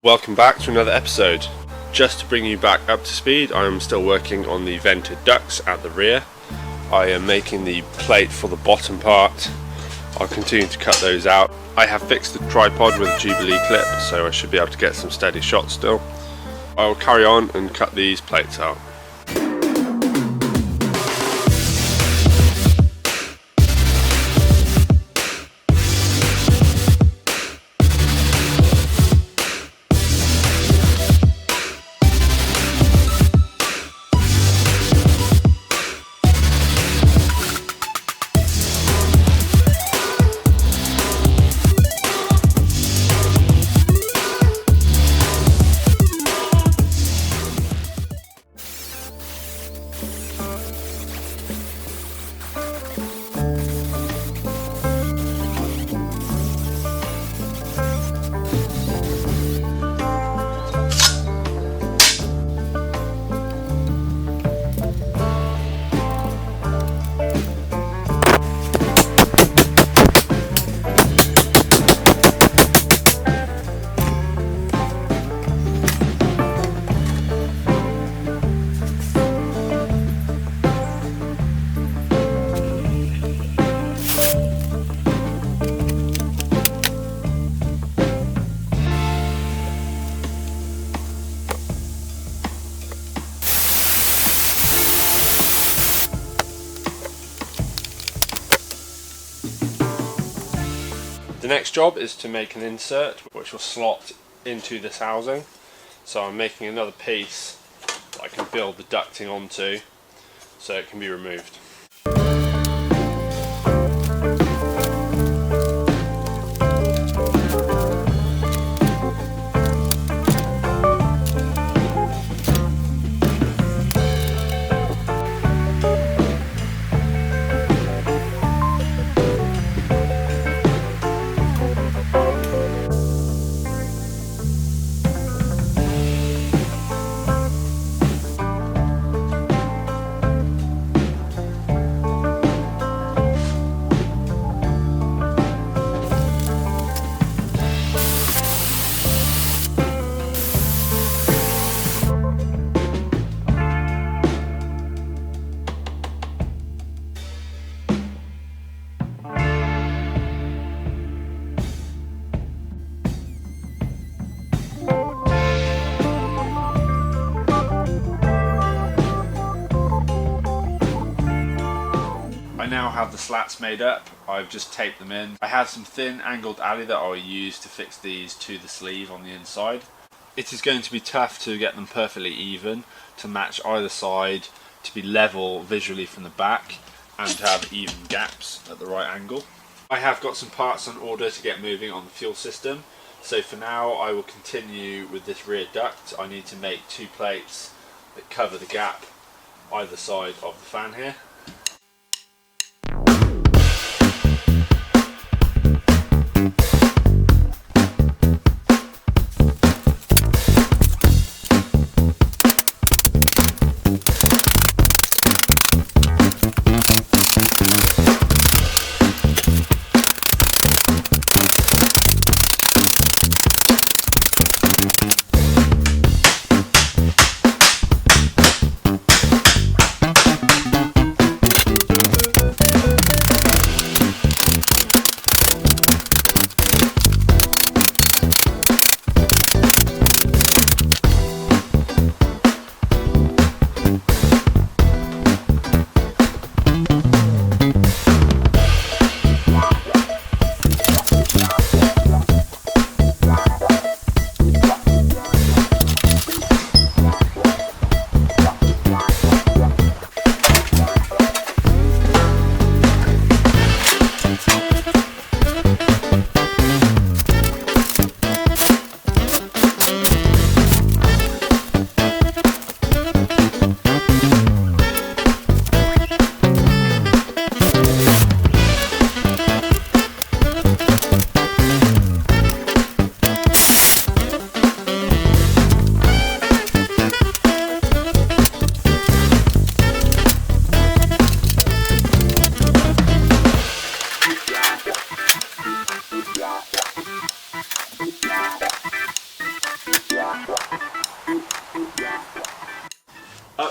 Welcome back to another episode. Just to bring you back up to speed, I am still working on the vented ducts at the rear. I am making the plate for the bottom part. I'll continue to cut those out. I have fixed the tripod with a Jubilee clip, so I should be able to get some steady shots still. I will carry on and cut these plates out. The next job is to make an insert which will slot into this housing. So I'm making another piece that I can build the ducting onto so it can be removed. I now have the slats made up. I've just taped them in. I have some thin angled alley that I'll use to fix these to the sleeve on the inside. It is going to be tough to get them perfectly even, to match either side, to be level visually from the back, and to have even gaps at the right angle. I have got some parts on order to get moving on the fuel system, so for now I will continue with this rear duct. I need to make two plates that cover the gap either side of the fan here.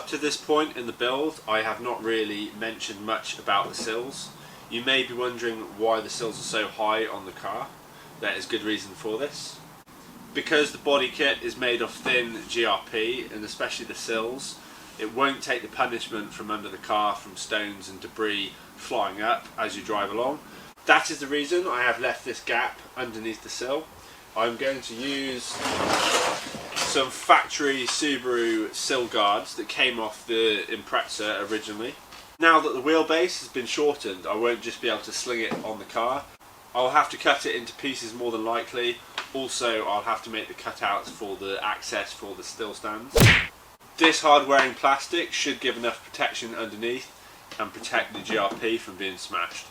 Up to this point in the build, I have not really mentioned much about the sills. You may be wondering why the sills are so high on the car. There is good reason for this. Because the body kit is made of thin GRP, and especially the sills, it won't take the punishment from under the car from stones and debris flying up as you drive along. That is the reason I have left this gap underneath the sill. I'm going to use some factory Subaru sill guards that came off the Impreza originally. Now that the wheelbase has been shortened, I won't just be able to sling it on the car. I'll have to cut it into pieces more than likely. Also, I'll have to make the cutouts for the access for the still stands. This hard-wearing plastic should give enough protection underneath and protect the GRP from being smashed.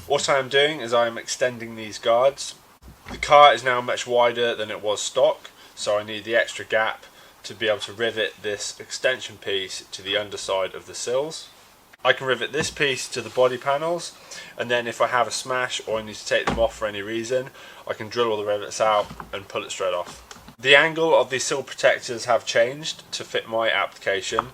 What I am doing is I am extending these guards. The car is now much wider than it was stock, so I need the extra gap to be able to rivet this extension piece to the underside of the sills. I can rivet this piece to the body panels, and then if I have a smash or I need to take them off for any reason, I can drill all the rivets out and pull it straight off. The angle of these sill protectors have changed to fit my application,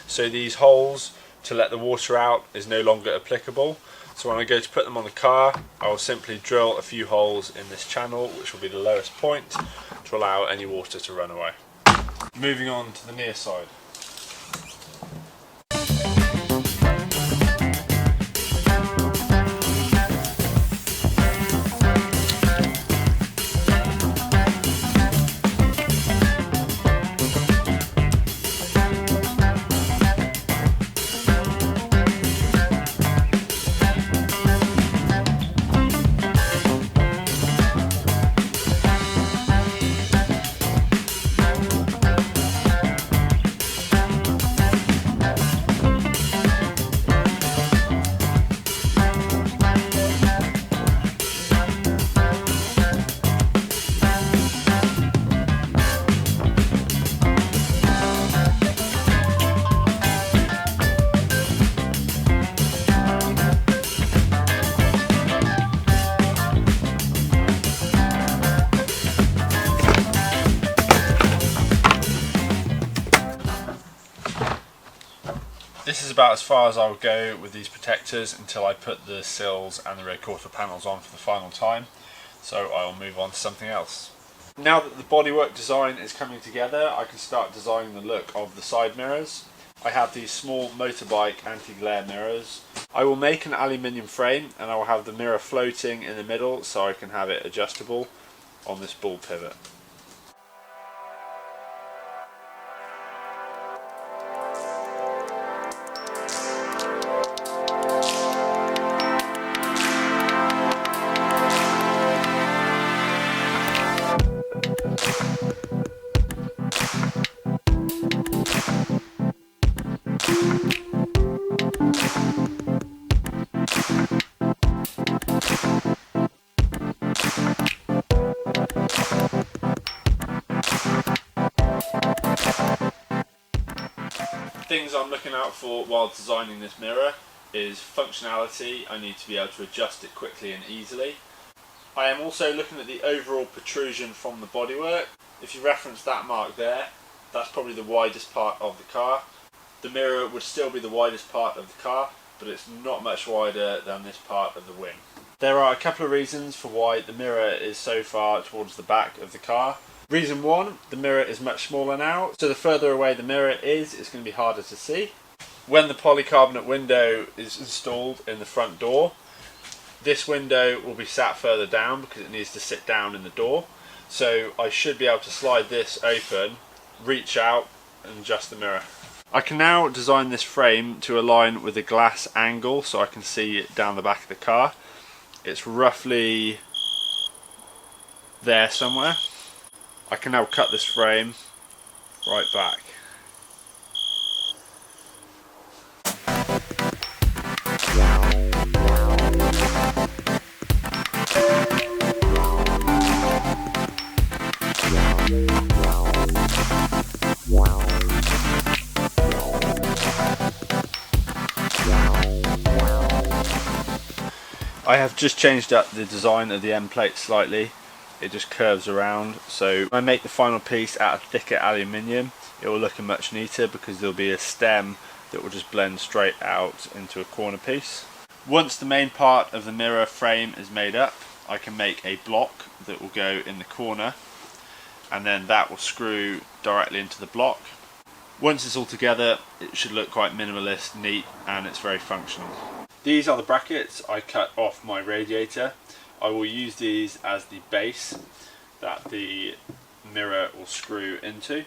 so these holes to let the water out is no longer applicable. So when I go to put them on the car, I will simply drill a few holes in this channel, which will be the lowest point, to allow any water to run away. Moving on to the near side. This is about as far as I will go with these protectors until I put the sills and the rear quarter panels on for the final time, so I will move on to something else. Now that the bodywork design is coming together, I can start designing the look of the side mirrors. I have these small motorbike anti-glare mirrors. I will make an aluminium frame and I will have the mirror floating in the middle so I can have it adjustable on this ball pivot. Things I'm looking out for while designing this mirror is functionality. I need to be able to adjust it quickly and easily. I am also looking at the overall protrusion from the bodywork. If you reference that mark there, that's probably the widest part of the car. The mirror would still be the widest part of the car, but it's not much wider than this part of the wing. There are a couple of reasons for why the mirror is so far towards the back of the car. Reason one, the mirror is much smaller now, so the further away the mirror is, it's going to be harder to see. When the polycarbonate window is installed in the front door, this window will be sat further down because it needs to sit down in the door. So I should be able to slide this open, reach out and adjust the mirror. I can now design this frame to align with a glass angle so I can see it down the back of the car. It's roughly there somewhere. I can now cut this frame right back. I have just changed up the design of the end plate slightly. It just curves around, so when I make the final piece out of thicker aluminium, it will look much neater because there will be a stem that will just blend straight out into a corner piece. Once the main part of the mirror frame is made up, I can make a block that will go in the corner, and then that will screw directly into the block. Once it's all together, it should look quite minimalist, neat, and it's very functional. These are the brackets I cut off my radiator. I will use these as the base that the mirror will screw into.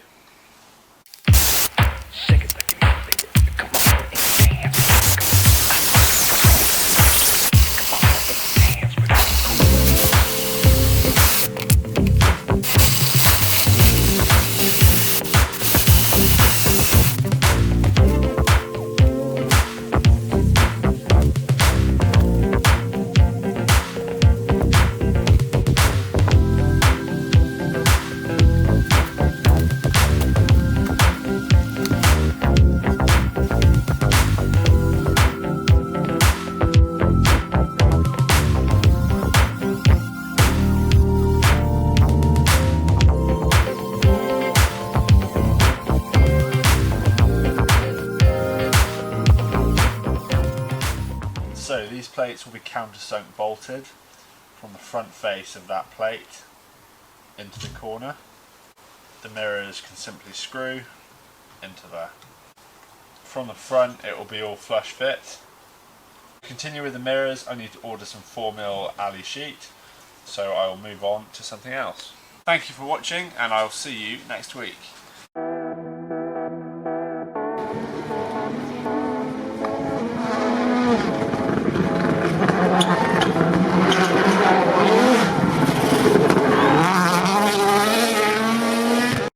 So these plates will be countersunk bolted from the front face of that plate into the corner. The mirrors can simply screw into there. From the front it will be all flush fit. To continue with the mirrors, I need to order some 4mm alley sheet, so I will move on to something else. Thank you for watching and I will see you next week.